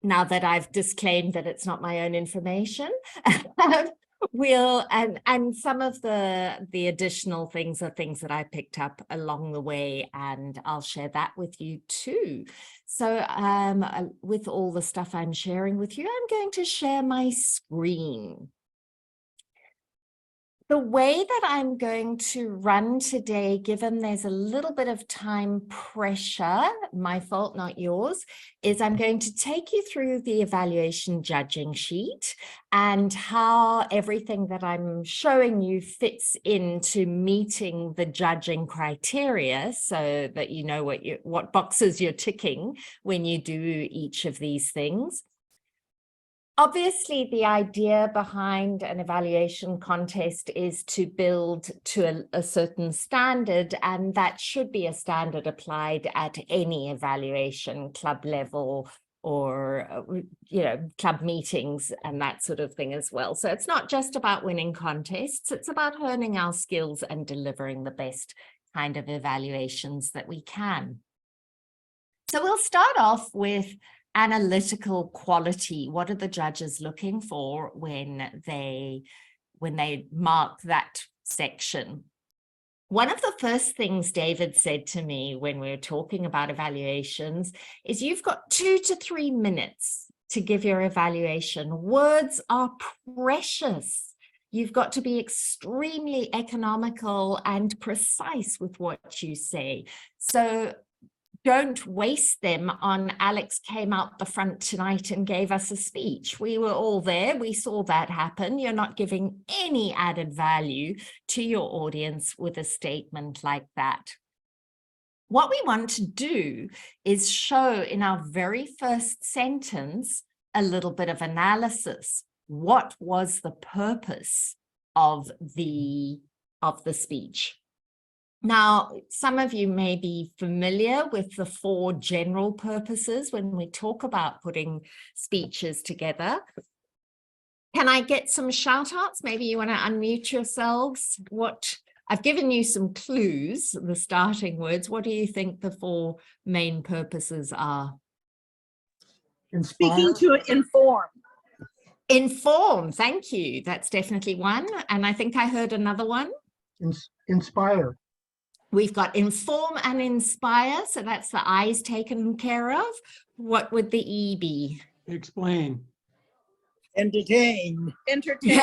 now that I've disclaimed that it's not my own information, and some of the additional things are things that I picked up along the way, and I'll share that with you too. So with all the stuff I'm sharing with you, I'm going to share my screen. The way that I'm going to run today, given there's a little bit of time pressure, my fault, not yours, is I'm going to take you through the evaluation judging sheet and how everything that I'm showing you fits into meeting the judging criteria, so that you know what boxes you're ticking when you do each of these things. Obviously, the idea behind an evaluation contest is to build to a certain standard, and that should be a standard applied at any evaluation, club level or, club meetings and that sort of thing as well. So it's not just about winning contests, it's about honing our skills and delivering the best kind of evaluations that we can. So we'll start off with analytical quality. What are the judges looking for when they mark that section? One of the first things David said to me when we were talking about evaluations is you've got 2 to 3 minutes to give your evaluation. Words are precious. You've got to be extremely economical and precise with what you say. So don't waste them on Alex came out the front tonight and gave us a speech. We were all there. We saw that happen. You're not giving any added value to your audience with a statement like that. What we want to do is show in our very first sentence a little bit of analysis. What was the purpose of the speech? Now, some of you may be familiar with the 4 general purposes when we talk about putting speeches together. Can I get some shout outs? Maybe you want to unmute yourselves. I've given you some clues, the starting words. What do you think the 4 main purposes are? Speaking to inform. Inform, thank you. That's definitely one. And I think I heard another one. Inspire. We've got inform and inspire, so that's the I's taken care of. What would the E be? Explain. Entertain. Entertain.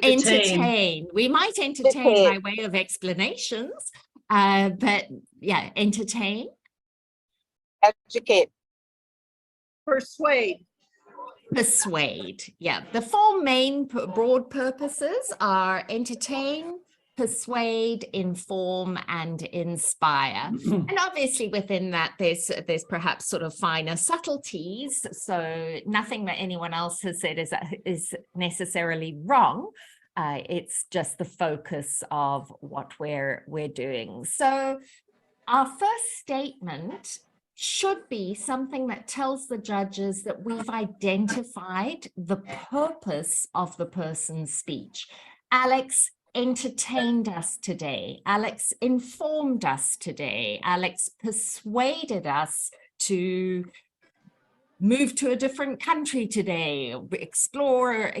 Entertain. We might entertain by way of explanations, but yeah, entertain. Educate. Persuade. Persuade. Yeah, the 4 main broad purposes are entertain, persuade, inform, and inspire. And obviously within that, there's perhaps sort of finer subtleties. So nothing that anyone else has said is necessarily wrong. It's just the focus of what we're doing. So our first statement should be something that tells the judges that we've identified the purpose of the person's speech. Alex entertained us today. Alex informed us today. Alex persuaded us to move to a different country today, explore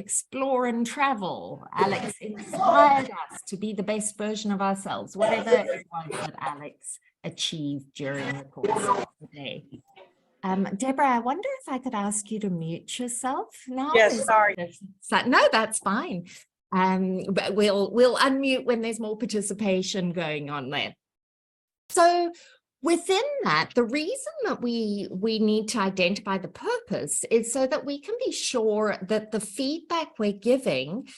and travel. Alex inspired us to be the best version of ourselves, whatever it was that Alex achieved during the course of the day. Deborah, I wonder if I could ask you to mute yourself now. Yes, sorry. No, that's fine. But we'll unmute when there's more participation going on there. So within that, the reason that we need to identify the purpose is so that we can be sure that the feedback we're giving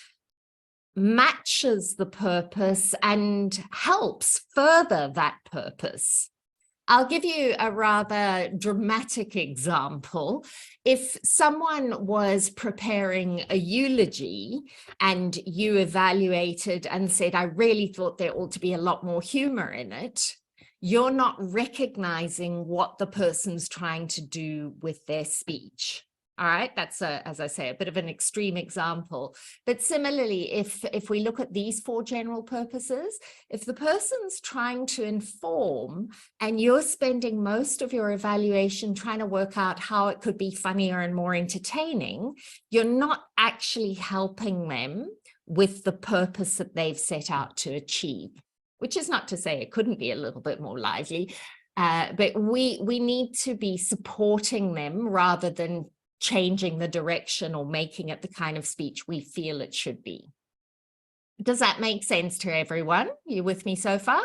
matches the purpose and helps further that purpose. I'll give you a rather dramatic example. If someone was preparing a eulogy and you evaluated and said, I really thought there ought to be a lot more humor in it, you're not recognizing what the person's trying to do with their speech. All right, that's as I say, a bit of an extreme example. But similarly, if we look at these 4 general purposes, if the person's trying to inform and you're spending most of your evaluation trying to work out how it could be funnier and more entertaining, you're not actually helping them with the purpose that they've set out to achieve, which is not to say it couldn't be a little bit more lively, but we need to be supporting them rather than changing the direction or making it the kind of speech we feel it should be. Does that make sense to everyone? You with me so far?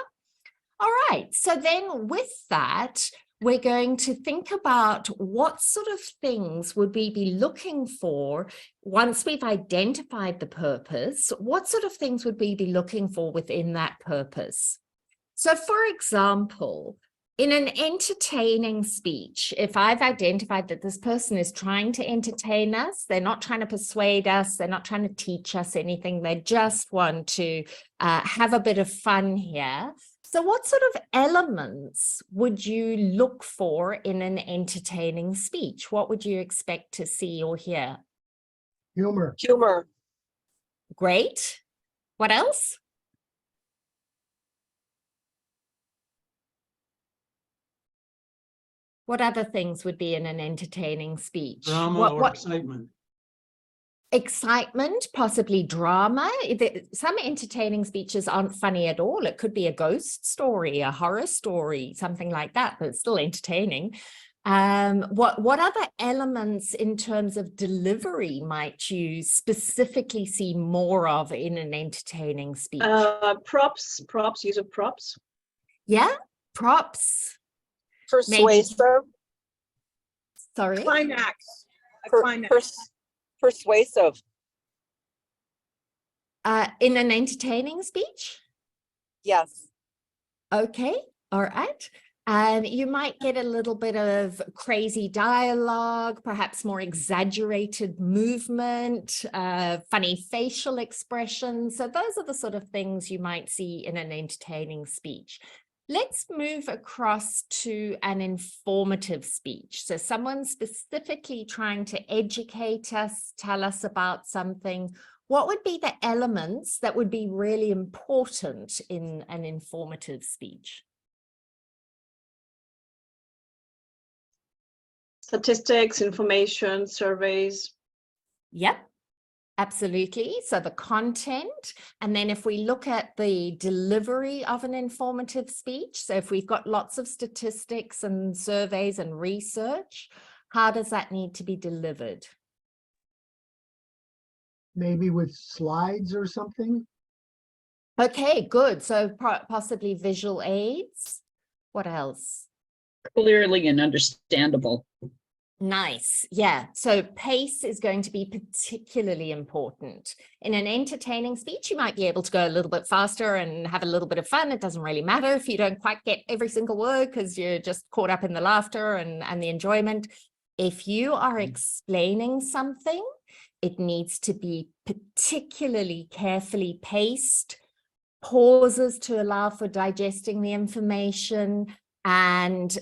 All right, so then with that, we're going to think about what sort of things would we be looking for once we've identified the purpose. What sort of things would we be looking for within that purpose? So for example, in an entertaining speech, if I've identified that this person is trying to entertain us, they're not trying to persuade us, they're not trying to teach us anything, they just want to have a bit of fun here. So what sort of elements would you look for in an entertaining speech? What would you expect to see or hear? Humor. Humor. Great. What else? What other things would be in an entertaining speech? Drama or excitement. Excitement, possibly drama. Some entertaining speeches aren't funny at all. It could be a ghost story, a horror story, something like that, but it's still entertaining. What other elements in terms of delivery might you specifically see more of in an entertaining speech? Props, use of props. Yeah, props. Persuasive. Sorry? Climax. A climax. Persuasive. In an entertaining speech? Yes. Okay, all right. You might get a little bit of crazy dialogue, perhaps more exaggerated movement, funny facial expressions. So those are the sort of things you might see in an entertaining speech. Let's move across to an informative speech. So someone specifically trying to educate us, tell us about something. What would be the elements that would be really important in an informative speech? Statistics, information, surveys. Yep. Absolutely. So the content, and then if we look at the delivery of an informative speech, so if we've got lots of statistics and surveys and research, how does that need to be delivered? Maybe with slides or something. Okay, good. So possibly visual aids. What else? Clearly and understandable. Nice. Yeah. So pace is going to be particularly important. In an entertaining speech, you might be able to go a little bit faster and have a little bit of fun. It doesn't really matter if you don't quite get every single word because you're just caught up in the laughter and the enjoyment. If you are explaining something, it needs to be particularly carefully paced, pauses to allow for digesting the information, and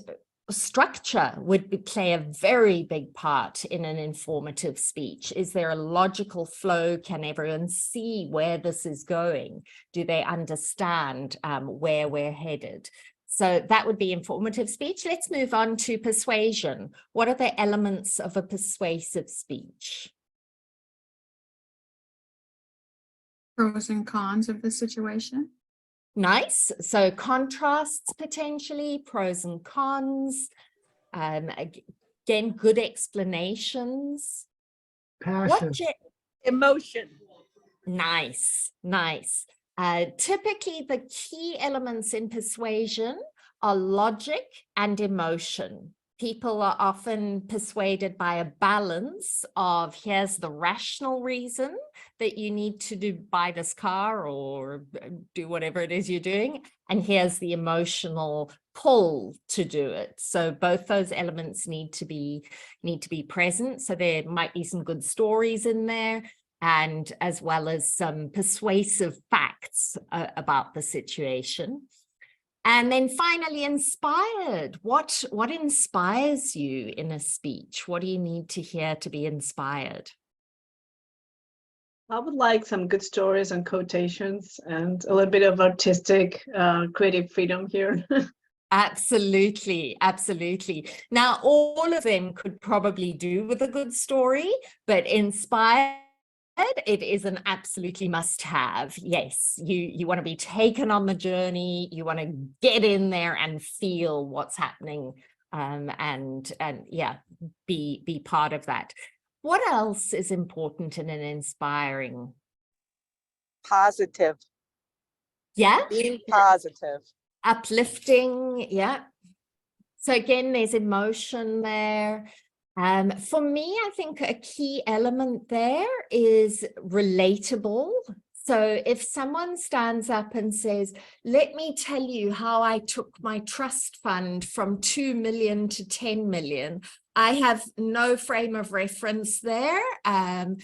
structure would play a very big part in an informative speech. Is there a logical flow? Can everyone see where this is going? Do they understand where we're headed? So that would be informative speech. Let's move on to persuasion. What are the elements of a persuasive speech? Pros and cons of the situation. Nice. So contrasts potentially, pros and cons. Again, good explanations. Passion. Emotion. Nice, nice. Typically, the key elements in persuasion are logic and emotion. People are often persuaded by a balance of here's the rational reason that you need to buy this car or do whatever it is you're doing, and here's the emotional pull to do it. So both those elements need to be present. So there might be some good stories in there, and as well as some persuasive facts about the situation. And then finally, inspired. What inspires you in a speech? What do you need to hear to be inspired? I would like some good stories and quotations and a little bit of artistic, creative freedom here. Absolutely, absolutely. Now, all of them could probably do with a good story, but inspired, it is an absolutely must-have. Yes, you want to be taken on the journey. You want to get in there and feel what's happening, and yeah, be part of that. What else is important in an inspiring? Positive. Yeah. Being positive. Uplifting, yeah. So again, there's emotion there. For me, I think a key element there is relatable. So if someone stands up and says, let me tell you how I took my trust fund from 2 million to 10 million, I have no frame of reference there. I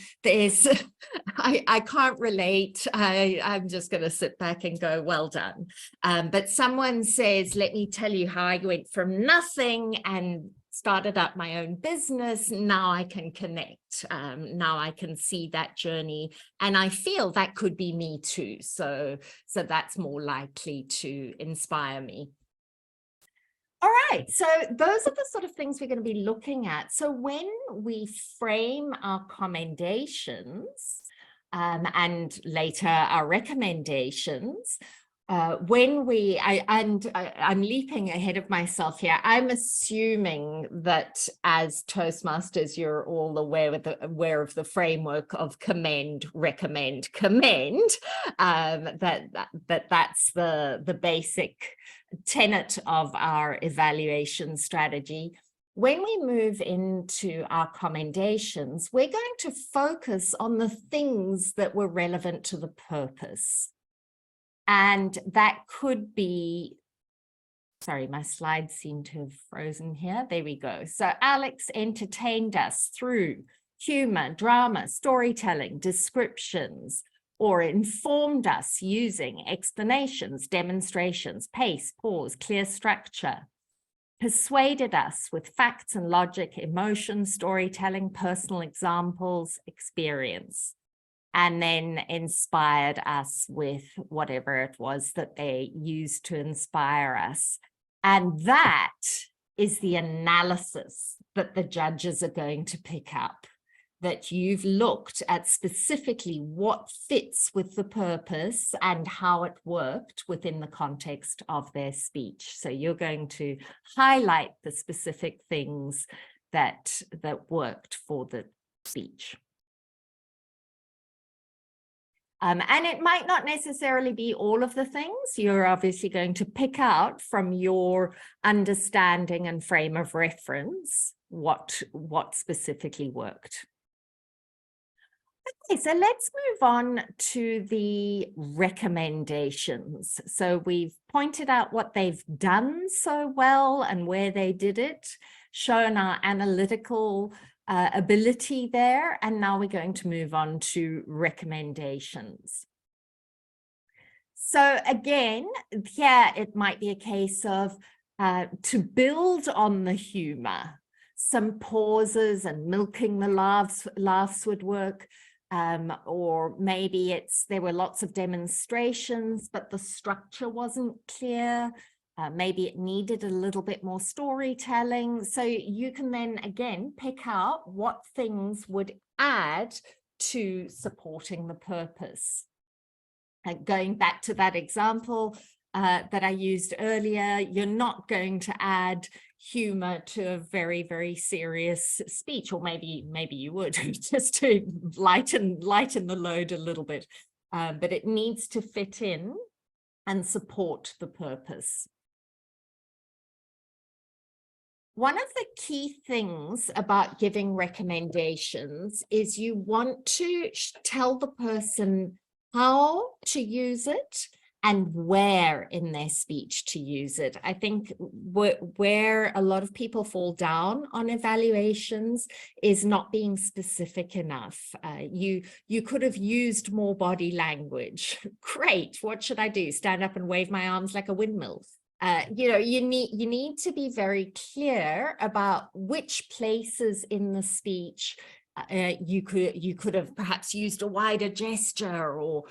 can't relate. I'm just going to sit back and go, well done. But someone says, let me tell you how I went from nothing and started up my own business. Now I can connect. Now I can see that journey. And I feel that could be me too. So that's more likely to inspire me. All right, so those are the sort of things we're going to be looking at. So when we frame our commendations and later our recommendations, I'm leaping ahead of myself here. I'm assuming that as Toastmasters, you're all aware of the framework of commend, recommend, commend. That's the basic tenet of our evaluation strategy. When we move into our commendations, we're going to focus on the things that were relevant to the purpose. And that could be, sorry, my slides seem to have frozen here. There we go. So Alex entertained us through humor, drama, storytelling, descriptions, or informed us using explanations, demonstrations, pace, pause, clear structure, persuaded us with facts and logic, emotion, storytelling, personal examples, experience, and then inspired us with whatever it was that they used to inspire us. And that is the analysis that the judges are going to pick up, that you've looked at specifically what fits with the purpose and how it worked within the context of their speech. So you're going to highlight the specific things that worked for the speech. And it might not necessarily be all of the things. You're obviously going to pick out from your understanding and frame of reference what specifically worked. Okay, so let's move on to the recommendations. So we've pointed out what they've done so well and where they did it, shown our analytical ability there, and now we're going to move on to recommendations. So again, here it might be a case of to build on the humor, some pauses and milking the laughs would work. Or maybe there were lots of demonstrations, but the structure wasn't clear. Maybe it needed a little bit more storytelling. So you can then again pick out what things would add to supporting the purpose. Going back to that example that I used earlier, you're not going to add humor to a very, very serious speech, or maybe you would just to lighten the load a little bit, but it needs to fit in and support the purpose. One of the key things about giving recommendations is you want to tell the person how to use it and where in their speech to use it. I think where a lot of people fall down on evaluations is not being specific enough. You could have used more body language. Great, what should I do? Stand up and wave my arms like a windmill? You need to be very clear about which places in the speech you could have perhaps used a wider gesture or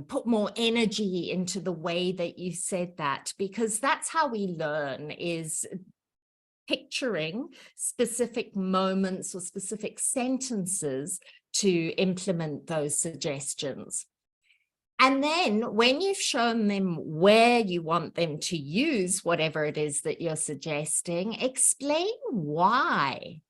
put more energy into the way that you said that, because that's how we learn, is picturing specific moments or specific sentences to implement those suggestions. And then when you've shown them where you want them to use whatever it is that you're suggesting, explain why.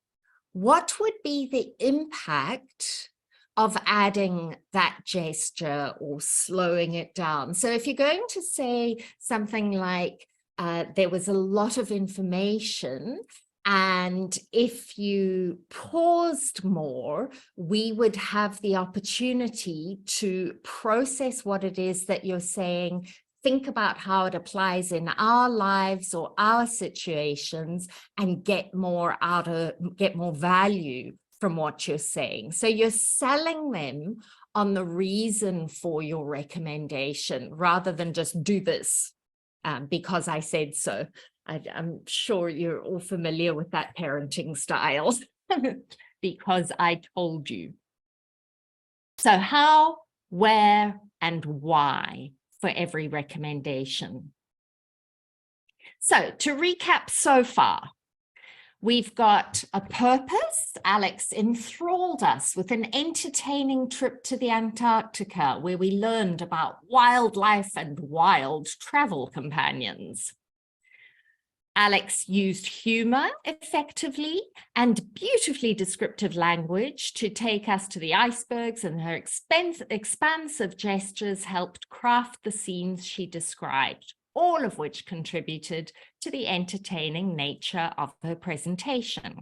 What would be the impact of adding that gesture or slowing it down? So if you're going to say something like, there was a lot of information, and if you paused more, we would have the opportunity to process what it is that you're saying, think about how it applies in our lives or our situations, and get more value from what you're saying. So you're selling them on the reason for your recommendation rather than just do this because I said so. I'm sure you're all familiar with that parenting style because I told you. So how, where, and why for every recommendation. So to recap so far, we've got a purpose. Alex enthralled us with an entertaining trip to the Antarctica, where we learned about wildlife and wild travel companions. Alex used humor effectively and beautifully descriptive language to take us to the icebergs, and her expansive gestures helped craft the scenes she described, all of which contributed to the entertaining nature of her presentation.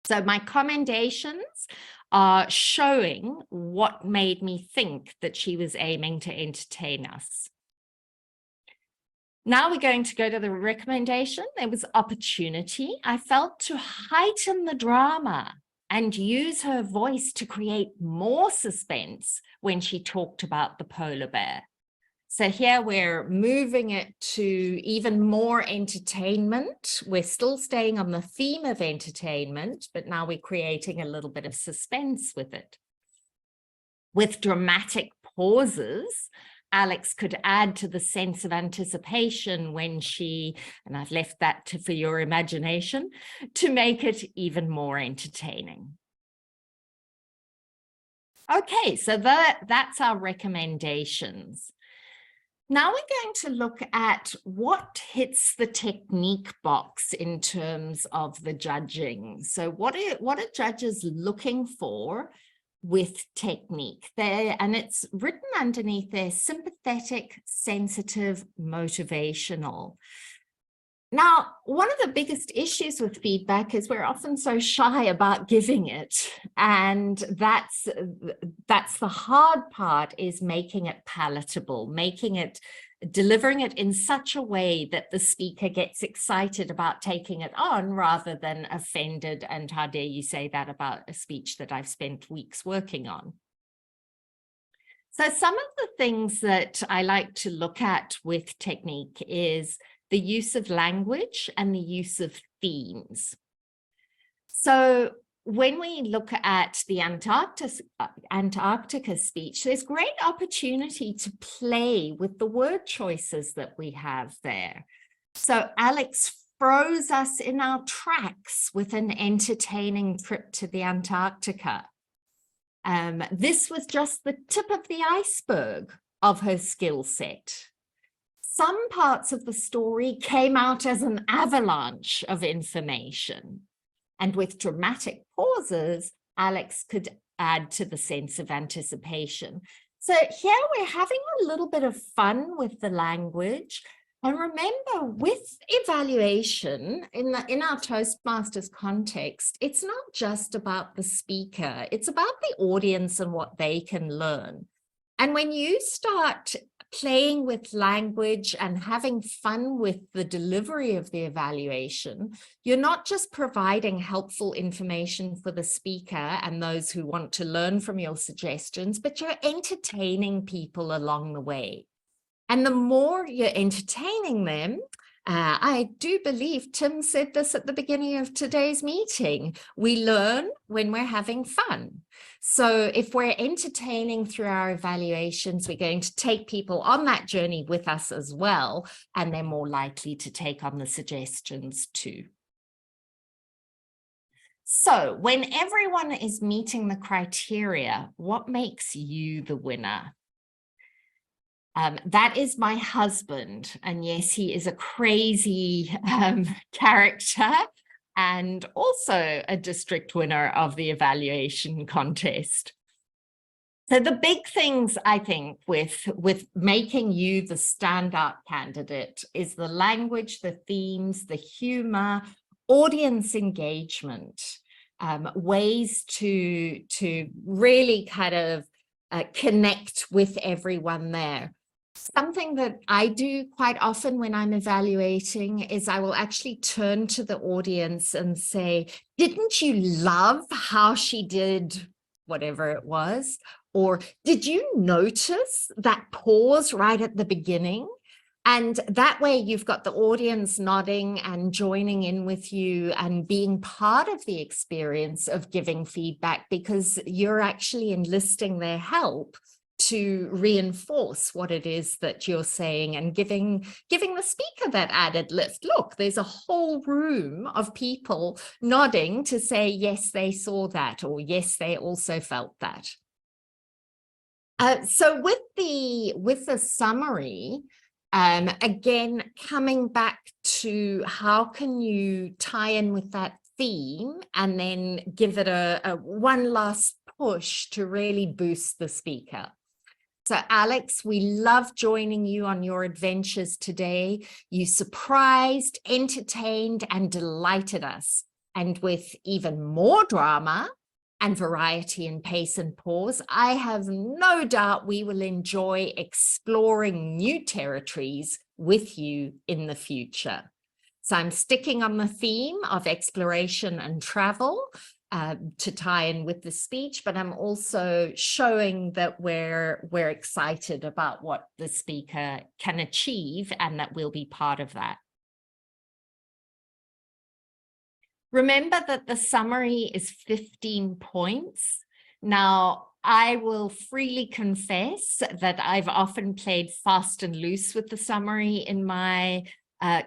So my commendations are showing what made me think that she was aiming to entertain us. Now we're going to go to the recommendation. There was opportunity, I felt, to heighten the drama and use her voice to create more suspense when she talked about the polar bear. So here we're moving it to even more entertainment. We're still staying on the theme of entertainment, but now we're creating a little bit of suspense with it. With dramatic pauses, Alex could add to the sense of anticipation when she, and I've left that for your imagination, to make it even more entertaining. Okay, so that's our recommendations. Now we're going to look at what hits the technique box in terms of the judging. So what are judges looking for with technique there? And it's written underneath there: sympathetic, sensitive, motivational. Now, one of the biggest issues with feedback is we're often so shy about giving it. And that's the hard part, is making it palatable, delivering it in such a way that the speaker gets excited about taking it on rather than offended. And how dare you say that about a speech that I've spent weeks working on? So some of the things that I like to look at with technique is the use of language and the use of themes. So when we look at the Antarctica speech, there's great opportunity to play with the word choices that we have there. So Alex froze us in our tracks with an entertaining trip to the Antarctica. This was just the tip of the iceberg of her skill set. Some parts of the story came out as an avalanche of information. And with dramatic pauses, Alex could add to the sense of anticipation. So here we're having a little bit of fun with the language. And remember, with evaluation in our Toastmasters context, it's not just about the speaker, it's about the audience and what they can learn. And when you start playing with language and having fun with the delivery of the evaluation, you're not just providing helpful information for the speaker and those who want to learn from your suggestions, but you're entertaining people along the way. And the more you're entertaining them, I do believe Tim said this at the beginning of today's meeting. We learn when we're having fun. So if we're entertaining through our evaluations, we're going to take people on that journey with us as well, and they're more likely to take on the suggestions too. So when everyone is meeting the criteria, what makes you the winner? That is my husband. And yes, he is a crazy character and also a district winner of the evaluation contest. So the big things, I think, with making you the standout candidate is the language, the themes, the humor, audience engagement, ways to really kind of connect with everyone there. Something that I do quite often when I'm evaluating is I will actually turn to the audience and say, didn't you love how she did whatever it was? Or did you notice that pause right at the beginning? And that way you've got the audience nodding and joining in with you and being part of the experience of giving feedback, because you're actually enlisting their help to reinforce what it is that you're saying and giving the speaker that added lift. Look, there's a whole room of people nodding to say, yes, they saw that, or yes, they also felt that. So with the summary, again, coming back to how can you tie in with that theme and then give it a one last push to really boost the speaker. So Alex, we love joining you on your adventures today. You surprised, entertained, and delighted us. And with even more drama and variety in pace and pause, I have no doubt we will enjoy exploring new territories with you in the future. So I'm sticking on the theme of exploration and travel to tie in with the speech, but I'm also showing that we're excited about what the speaker can achieve and that we'll be part of that. Remember that the summary is 15 points. Now, I will freely confess that I've often played fast and loose with the summary in my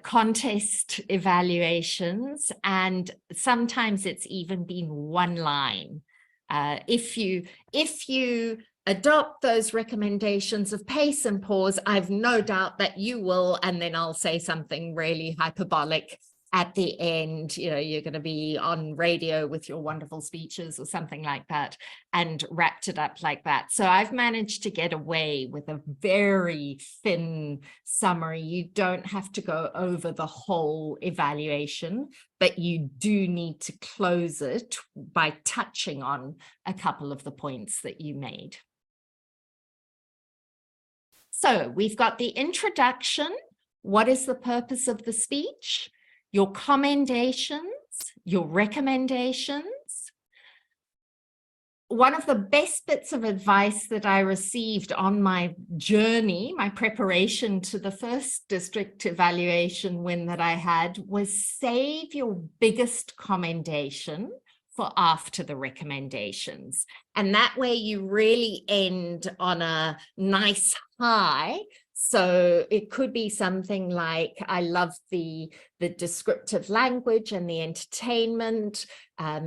contest evaluations, and sometimes it's even been one line. If you adopt those recommendations of pace and pause, I've no doubt that you will, and then I'll say something really hyperbolic at the end. You know, you're going to be on radio with your wonderful speeches or something like that, and wrapped it up like that. So I've managed to get away with a very thin summary. You don't have to go over the whole evaluation, but you do need to close it by touching on a couple of the points that you made. So we've got the introduction. What is the purpose of the speech? Your commendations, your recommendations. One of the best bits of advice that I received on my journey, my preparation to the first district evaluation win that I had, was save your biggest commendation for after the recommendations. And that way you really end on a nice high. So it could be something like, I love the descriptive language and the entertainment.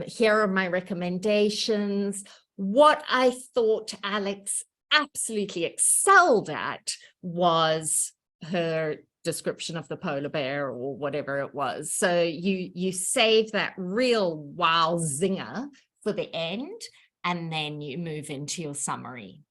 Here are my recommendations. What I thought Alex absolutely excelled at was her description of the polar bear or whatever it was. So you save that real wow zinger for the end, and then you move into your summary.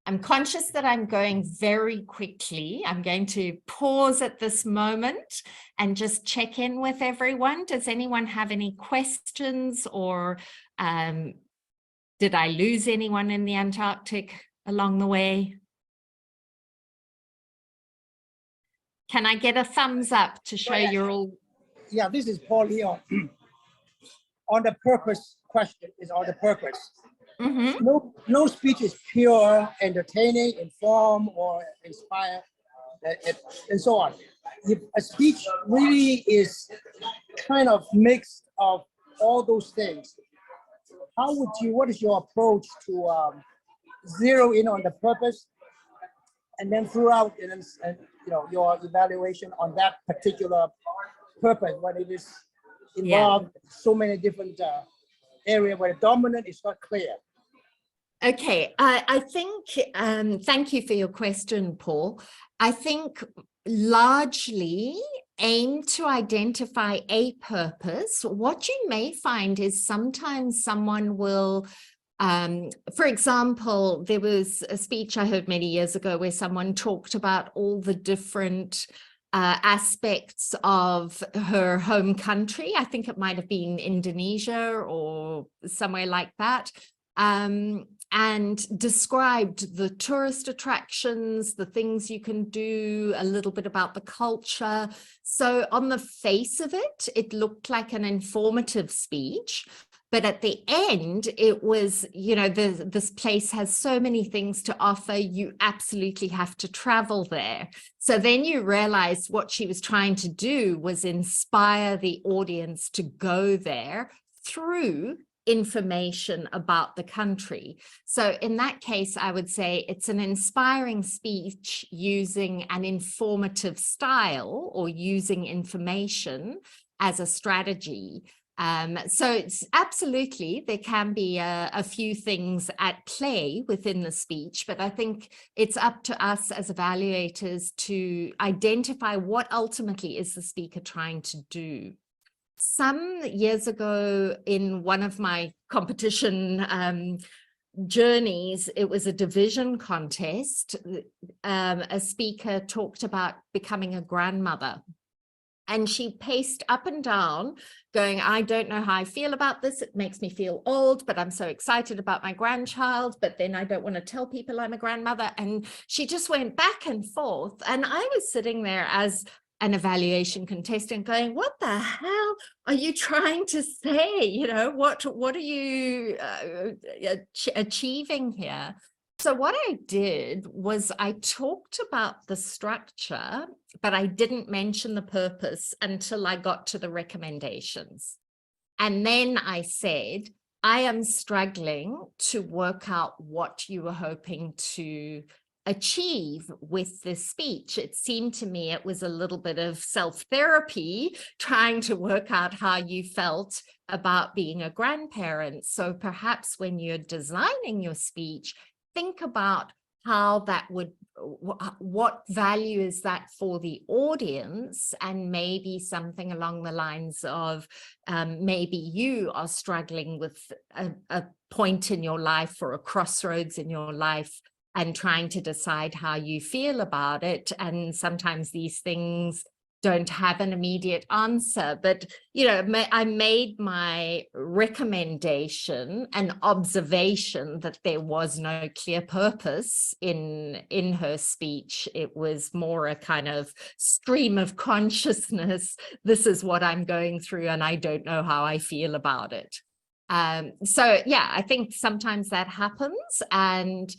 I'm conscious that I'm going very quickly. I'm going to pause at this moment and just check in with everyone. Does anyone have any questions, or did I lose anyone in the Antarctic along the way? Can I get a thumbs up to show you're all? Yeah, this is Paul Leon. On the purpose question is on the purpose. No speech is pure, entertaining, inform, or inspire. and so on. If a speech really is kind of mixed of all those things, what is your approach to zero in on the purpose, and then throughout, and your evaluation on that particular purpose when it is involved so many different areas where the dominant is not clear? Okay, I think, thank you for your question, Paul. I think largely aim to identify a purpose. What you may find is sometimes someone will, for example, there was a speech I heard many years ago where someone talked about all the different aspects of her home country. I think it might have been Indonesia or somewhere like that. And described the tourist attractions, the things you can do, a little bit about the culture. So on the face of it, it looked like an informative speech. But at the end, it was, this place has so many things to offer. You absolutely have to travel there. So then you realize what she was trying to do was inspire the audience to go there through information about the country. So in that case, I would say it's an inspiring speech using an informative style or using information as a strategy. So it's absolutely, there can be a few things at play within the speech, but I think it's up to us as evaluators to identify what ultimately is the speaker trying to do. Some years ago, in one of my competition journeys, it was a division contest. A speaker talked about becoming a grandmother. And she paced up and down going, I don't know how I feel about this. It makes me feel old, but I'm so excited about my grandchild. But then I don't want to tell people I'm a grandmother. And she just went back and forth. And I was sitting there as an evaluation contestant going, what the hell are you trying to say? What are you achieving here? So what I did was I talked about the structure, but I didn't mention the purpose until I got to the recommendations. And then I said, I am struggling to work out what you were hoping to achieve with this speech. It seemed to me it was a little bit of self-therapy, trying to work out how you felt about being a grandparent. So perhaps when you're designing your speech, think about how that would, what value is that for the audience, and maybe something along the lines of maybe you are struggling with a point in your life or a crossroads in your life and trying to decide how you feel about it. And sometimes these things don't have an immediate answer, but I made my recommendation an observation that there was no clear purpose in her speech. It was more a kind of stream of consciousness. This is what I'm going through and I don't know how I feel about it. So yeah, I think sometimes that happens, and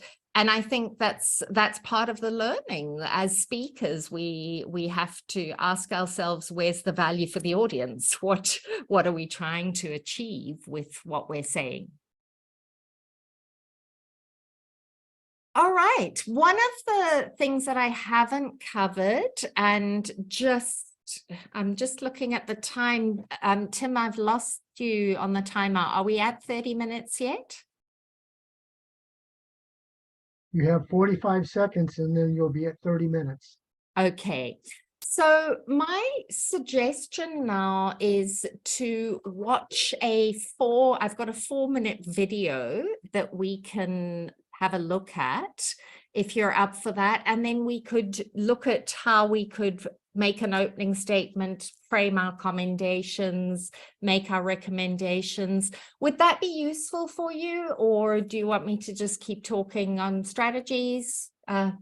I think that's part of the learning. As speakers, we have to ask ourselves, where's the value for the audience? What are we trying to achieve with what we're saying? All right, one of the things that I haven't covered, and I'm just looking at the time. Tim, I've lost you on the timer. Are we at 30 minutes yet? You have 45 seconds and then you'll be at 30 minutes. Okay, so my suggestion now is to watch I've got a 4-minute video that we can have a look at if you're up for that. And then we could look at how we could make an opening statement, frame our commendations, make our recommendations. Would that be useful for you, or do you want me to just keep talking on strategies? I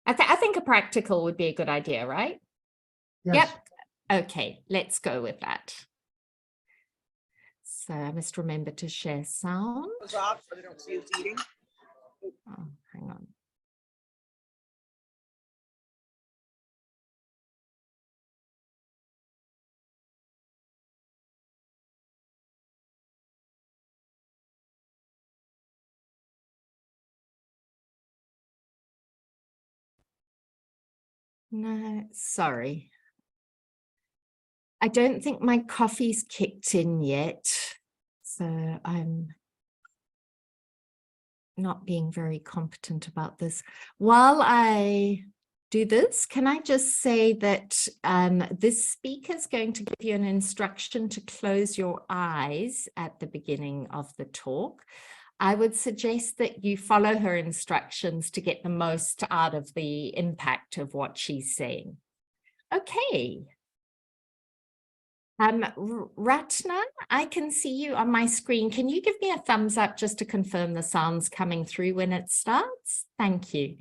think a practical would be a good idea, right? Yes. Yep. Okay, let's go with that. So I must remember to share sound. Off so they don't see us eating. Oh, hang on. No, sorry. I don't think my coffee's kicked in yet, so I'm not being very competent about this. While I do this, can I just say that this speaker is going to give you an instruction to close your eyes at the beginning of the talk. I would suggest that you follow her instructions to get the most out of the impact of what she's saying. Okay. Ratna, I can see you on my screen. Can you give me a thumbs up just to confirm the sound's coming through when it starts? Thank you.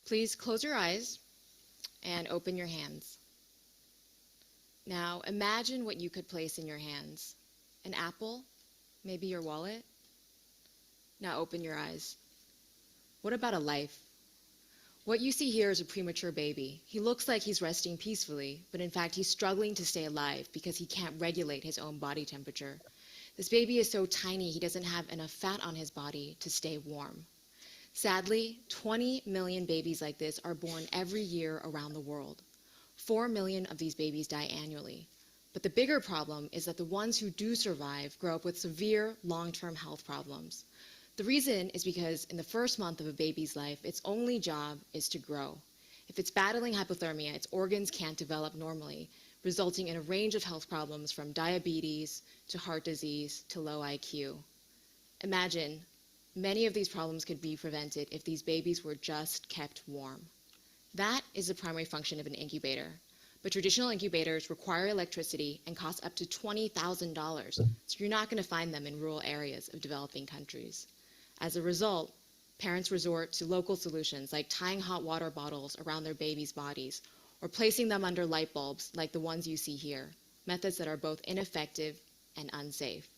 Please close your eyes and open your hands. Now imagine what you could place in your hands. An apple, maybe your wallet. Now open your eyes. What about a life? What you see here is a premature baby. He looks like he's resting peacefully, but in fact he's struggling to stay alive because he can't regulate his own body temperature. This baby is so tiny he doesn't have enough fat on his body to stay warm. Sadly, 20 million babies like this are born every year around the world. 4 million of these babies die annually. But the bigger problem is that the ones who do survive grow up with severe long-term health problems. The reason is because in the first month of a baby's life, its only job is to grow. If it's battling hypothermia, its organs can't develop normally, resulting in a range of health problems from diabetes to heart disease to low IQ. Imagine, many of these problems could be prevented if these babies were just kept warm. That is the primary function of an incubator. But traditional incubators require electricity and cost up to $20,000, so you're not going to find them in rural areas of developing countries. As a result, parents resort to local solutions like tying hot water bottles around their babies' bodies or placing them under light bulbs like the ones you see here, methods that are both ineffective and unsafe.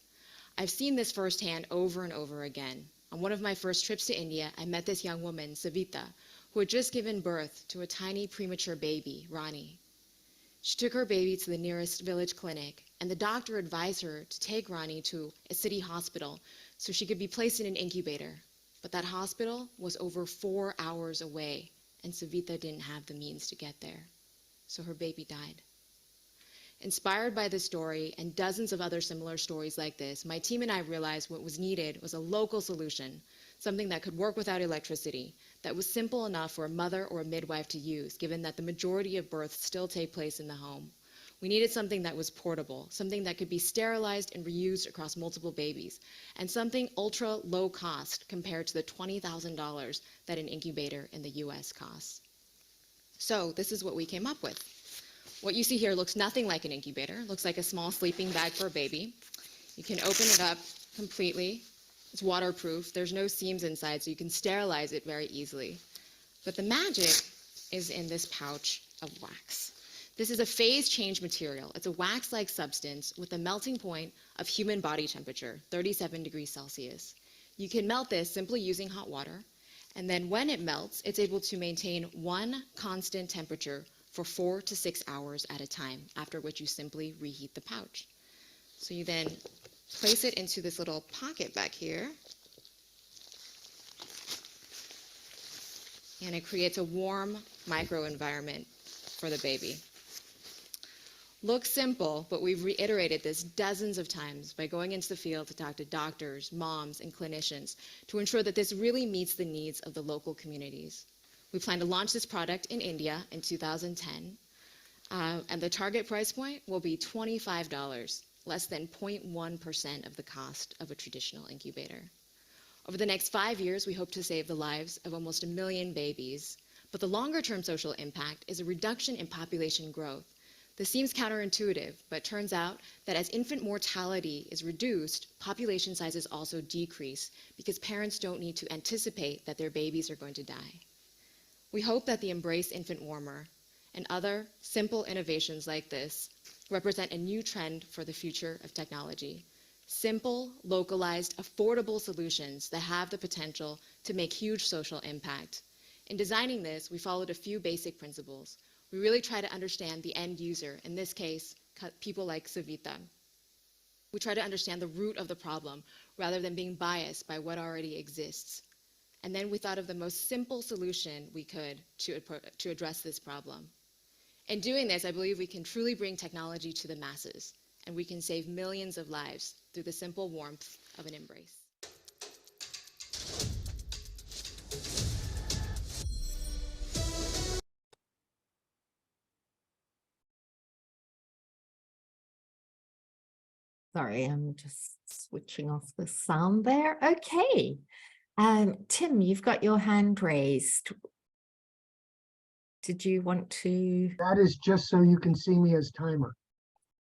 I've seen this firsthand over and over again. On one of my first trips to India, I met this young woman, Savita, who had just given birth to a tiny premature baby, Rani. She took her baby to the nearest village clinic, and the doctor advised her to take Rani to a city hospital so she could be placed in an incubator. But that hospital was over 4 hours away, and Savita didn't have the means to get there. So her baby died. Inspired by this story and dozens of other similar stories like this, my team and I realized what was needed was a local solution, something that could work without electricity, that was simple enough for a mother or a midwife to use, given that the majority of births still take place in the home. We needed something that was portable, something that could be sterilized and reused across multiple babies, and something ultra low cost compared to the $20,000 that an incubator in the US costs. So this is what we came up with. What you see here looks nothing like an incubator. It looks like a small sleeping bag for a baby. You can open it up completely. It's waterproof. There's no seams inside, so you can sterilize it very easily. But the magic is in this pouch of wax. This is a phase change material. It's a wax-like substance with a melting point of human body temperature, 37 degrees Celsius. You can melt this simply using hot water, and then when it melts, it's able to maintain one constant temperature for 4 to 6 hours at a time, after which you simply reheat the pouch. So you then place it into this little pocket back here, and it creates a warm microenvironment for the baby. Looks simple, but we've reiterated this dozens of times by going into the field to talk to doctors, moms, and clinicians to ensure that this really meets the needs of the local communities. We plan to launch this product in India in 2010, and the target price point will be $25, less than 0.1% of the cost of a traditional incubator. Over the next 5 years, we hope to save the lives of almost 1 million babies, but the longer-term social impact is a reduction in population growth. This seems counterintuitive, but turns out that as infant mortality is reduced, population sizes also decrease because parents don't need to anticipate that their babies are going to die. We hope that the Embrace Infant Warmer and other simple innovations like this represent a new trend for the future of technology. Simple, localized, affordable solutions that have the potential to make huge social impact. In designing this, we followed a few basic principles. We really try to understand the end user, in this case, people like Savita. We try to understand the root of the problem rather than being biased by what already exists. And then we thought of the most simple solution we could to address this problem. In doing this, I believe we can truly bring technology to the masses, and we can save millions of lives through the simple warmth of an embrace. Sorry, I'm just switching off the sound there. Okay. Tim, you've got your hand raised. Did you want to? That is just so you can see me as timer.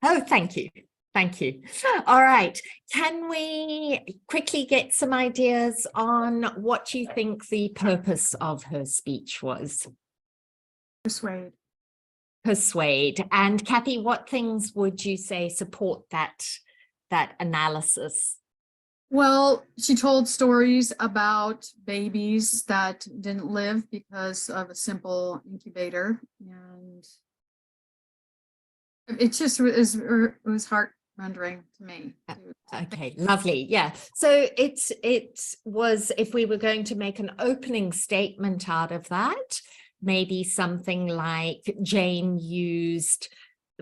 Oh, thank you. Thank you. All right. Can we quickly get some ideas on what you think the purpose of her speech was? Persuade. Persuade. And Kathy, what things would you say support that analysis? Well, she told stories about babies that didn't live because of a simple incubator, and it just was heart-rendering to me. Okay, lovely. Yeah. So it was, if we were going to make an opening statement out of that, maybe something like Jane used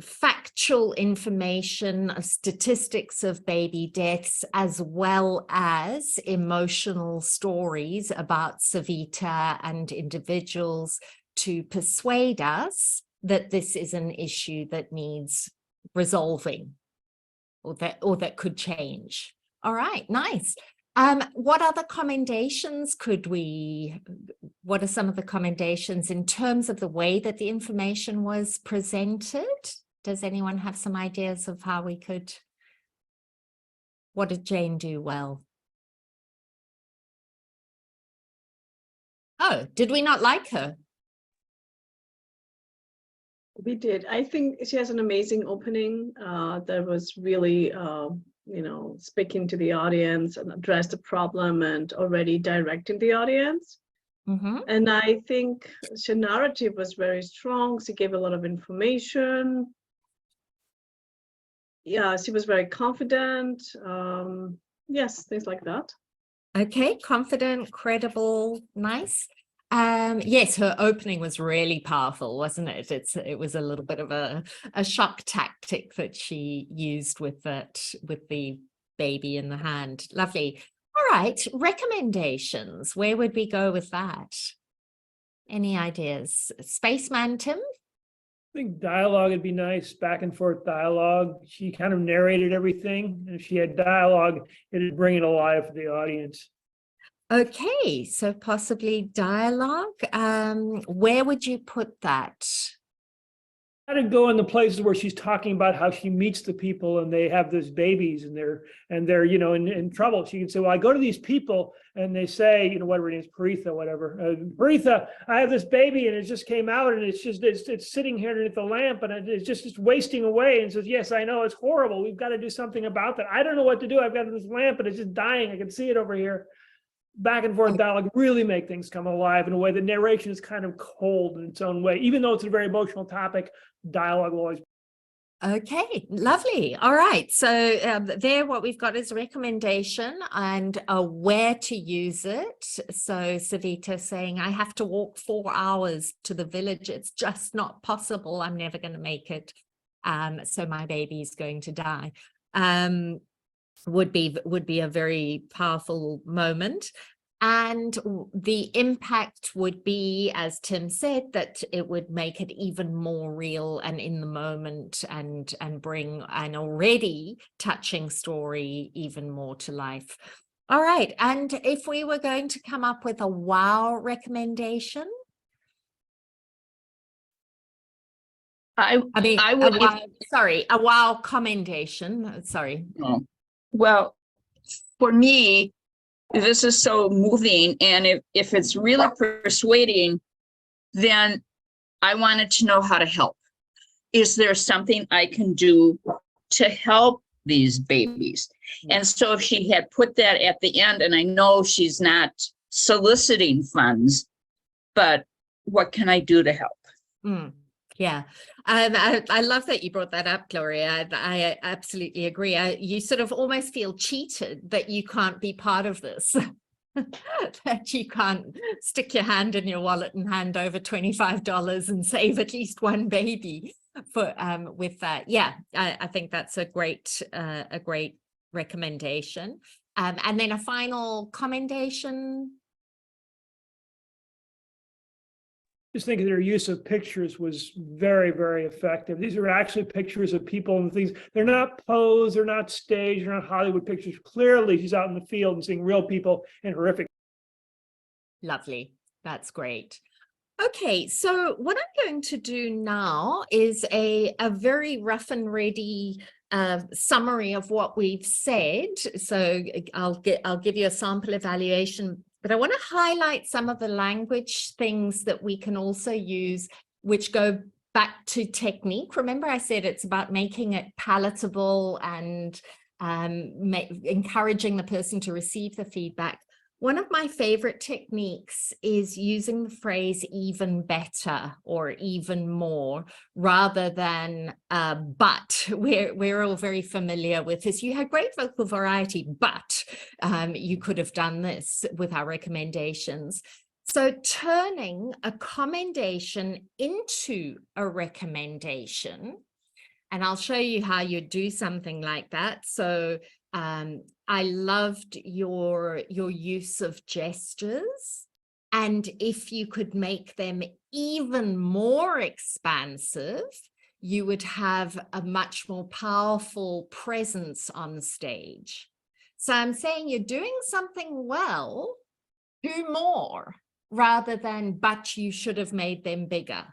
factual information, statistics of baby deaths, as well as emotional stories about Savita and individuals to persuade us that this is an issue that needs resolving or that could change. All right, nice. What other commendations what are some of the commendations in terms of the way that the information was presented? Does anyone have some ideas of how we could, what did Jane do well? Oh, did we not like her? We did. I think she has an amazing opening that was really, speaking to the audience and address the problem and already directing the audience. Mm-hmm. And I think her narrative was very strong. She gave a lot of information. Yeah, she was very confident. Yes, things like that. Okay, confident, credible, nice. Yes, her opening was really powerful, wasn't it? It was a little bit of a shock tactic that she used with the baby in the hand. Lovely. All right, recommendations. Where would we go with that? Any ideas? Spaceman Tim? I think dialogue would be nice, back and forth dialogue. She kind of narrated everything. And if she had dialogue, it'd bring it alive for the audience. Okay, so possibly dialogue. Where would you put that? I'd go in the places where she's talking about how she meets the people and they have those babies and they're in trouble. She can say, well, I go to these people and they say, whatever her name is, Paritha, whatever. Paritha, I have this baby and it just came out and it's sitting here underneath the lamp and it's wasting away. And says, yes, I know, it's horrible. We've got to do something about that. I don't know what to do. I've got this lamp and it's just dying. I can see it over here. Back and forth dialogue really make things come alive in a way. The narration is kind of cold in its own way, even though it's a very emotional topic. Dialogue will always. Okay, lovely. All right. So there, what we've got is a recommendation and where to use it. So Savita saying, I have to walk 4 hours to the village. It's just not possible. I'm never going to make it. So my baby is going to die. Would be a very powerful moment. And the impact would be, as Tim said, that it would make it even more real and in the moment and bring an already touching story even more to life. All right. And if we were going to come up with a wow recommendation? I would. A wow commendation. Sorry. Well, for me, this is so moving, and if it's really persuading, then I wanted to know how to help. Is there something I can do to help these babies? And so if she had put that at the end, and I know she's not soliciting funds, but what can I do to help? Yeah, I love that you brought that up, Gloria. I absolutely agree. You sort of almost feel cheated that you can't be part of this. that you can't stick your hand in your wallet and hand over $25 and save at least one baby for with that. Yeah, I think that's a great recommendation. And then a final commendation. Just thinking their use of pictures was very, very effective. These are actually pictures of people and things. They're not posed, they're not staged, they're not Hollywood pictures. Clearly, she's out in the field and seeing real people in horrific. Lovely. That's great. Okay, so what I'm going to do now is a very rough and ready summary of what we've said. So I'll give you a sample evaluation, but I want to highlight some of the language things that we can also use, which go back to technique. Remember, I said it's about making it palatable and encouraging the person to receive the feedback. One of my favorite techniques is using the phrase even better or even more rather than but. We're all very familiar with this. You had great vocal variety, but you could have done this with our recommendations. So turning a commendation into a recommendation, and I'll show you how you do something like that. So I loved your use of gestures, and if you could make them even more expansive, you would have a much more powerful presence on stage. So I'm saying you're doing something well, do more, rather than but you should have made them bigger,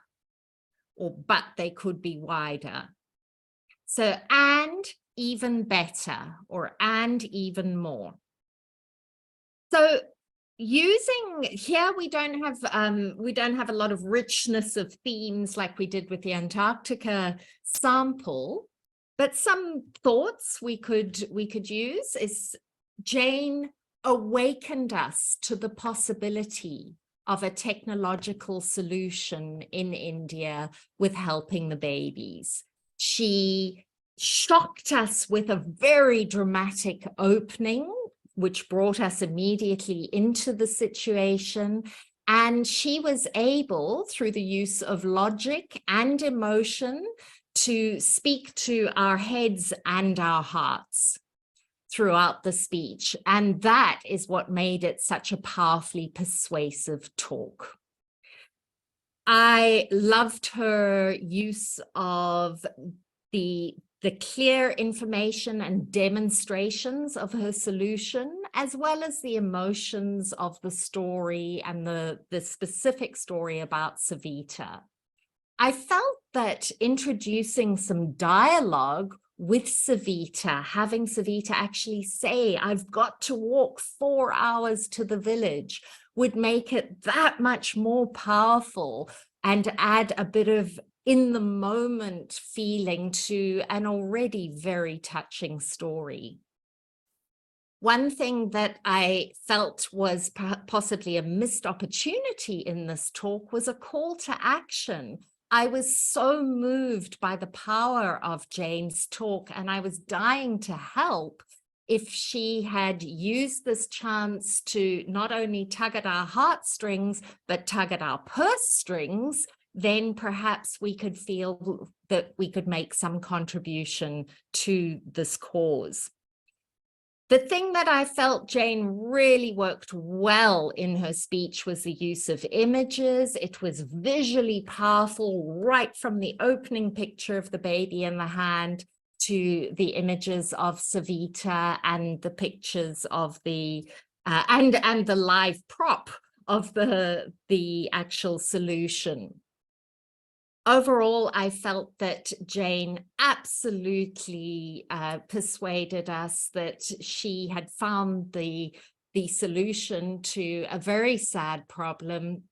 or but they could be wider. So and even better, or and even more. So using here, we don't have a lot of richness of themes like we did with the Antarctica sample, but some thoughts we could use is Jane awakened us to the possibility of a technological solution in India with helping the babies. She shocked us with a very dramatic opening, which brought us immediately into the situation. And she was able, through the use of logic and emotion, to speak to our heads and our hearts throughout the speech. And that is what made it such a powerfully persuasive talk. I loved her use of the clear information and demonstrations of her solution, as well as the emotions of the story and the specific story about Savita. I felt that introducing some dialogue with Savita, having Savita actually say, I've got to walk 4 hours to the village, would make it that much more powerful and add a bit of in the moment feeling to an already very touching story. One thing that I felt was possibly a missed opportunity in this talk was a call to action. I was so moved by the power of Jane's talk, and I was dying to help if she had used this chance to not only tug at our heartstrings, but tug at our purse strings. Then perhaps we could feel that we could make some contribution to this cause. The thing that I felt Jane really worked well in her speech was the use of images. It was visually powerful, right from the opening picture of the baby in the hand to the images of Savita and the pictures of the, and the live prop of the actual solution. Overall, I felt that Jane absolutely persuaded us that she had found the solution to a very sad problem.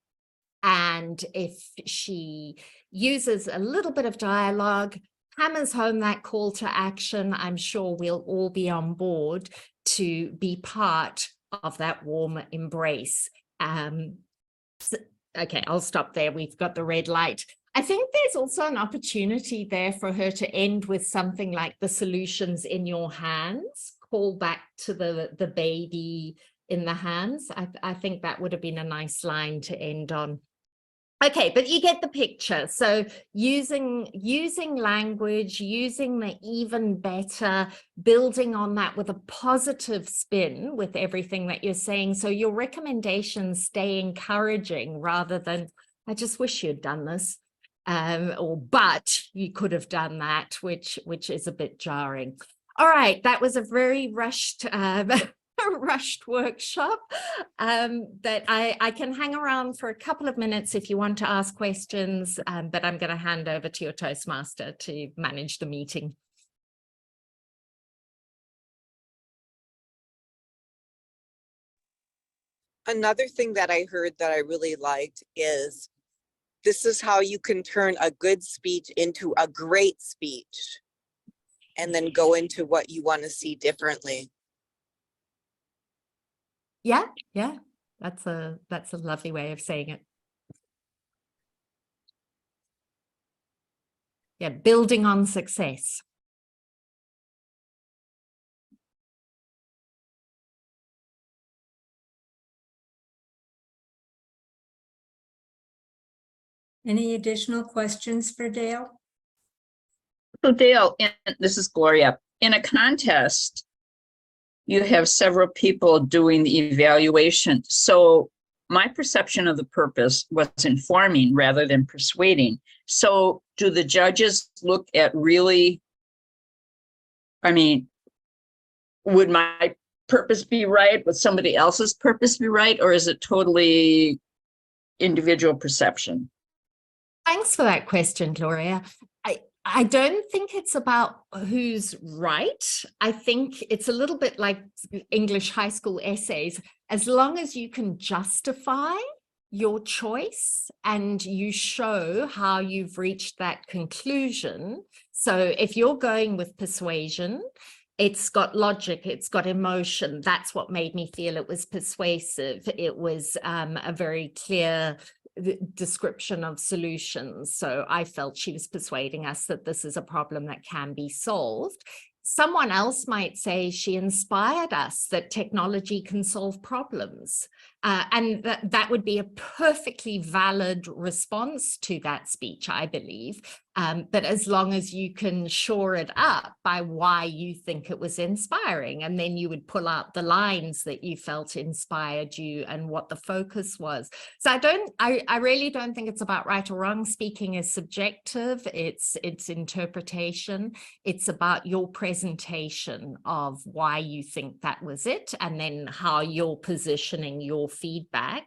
And if she uses a little bit of dialogue, hammers home that call to action, I'm sure we'll all be on board to be part of that warm embrace. Okay, I'll stop there. We've got the red light. I think there's also an opportunity there for her to end with something like the solutions in your hands, call back to the baby in the hands. I think that would have been a nice line to end on. Okay, but you get the picture. So using language, using the even better, building on that with a positive spin with everything that you're saying. So your recommendations stay encouraging rather than, I just wish you'd done this. Or but you could have done that, which is a bit jarring. All right, that was a very rushed rushed workshop that I can hang around for a couple of minutes if you want to ask questions, but I'm going to hand over to your Toastmaster to manage the meeting. Another thing that I heard that I really liked is this is how you can turn a good speech into a great speech and then go into what you want to see differently. Yeah, that's a lovely way of saying it. Yeah, building on success. Any additional questions for Dale? So Dale, and this is Gloria, in a contest, you have several people doing the evaluation. So my perception of the purpose was informing rather than persuading. So do the judges look at really, I mean, would my purpose be right? Would somebody else's purpose be right? Or is it totally individual perception? Thanks for that question, Gloria. I don't think it's about who's right. I think it's a little bit like English high school essays. As long as you can justify your choice and you show how you've reached that conclusion. So if you're going with persuasion, it's got logic, it's got emotion. That's what made me feel it was persuasive. It was a very clear description of solutions. So I felt she was persuading us that this is a problem that can be solved. Someone else might say she inspired us that technology can solve problems. And that would be a perfectly valid response to that speech, I believe. But as long as you can shore it up by why you think it was inspiring, and then you would pull out the lines that you felt inspired you and what the focus was. So I really don't think it's about right or wrong. Speaking is subjective. It's interpretation. It's about your presentation of why you think that was it, and then how you're positioning your feedback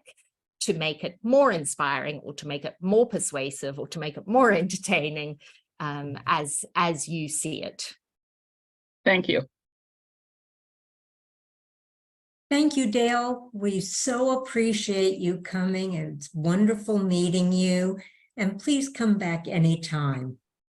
to make it more inspiring or to make it more persuasive or to make it more entertaining as you see it. Thank you. Thank you, Dale. We so appreciate you coming. It's wonderful meeting you. And please come back anytime.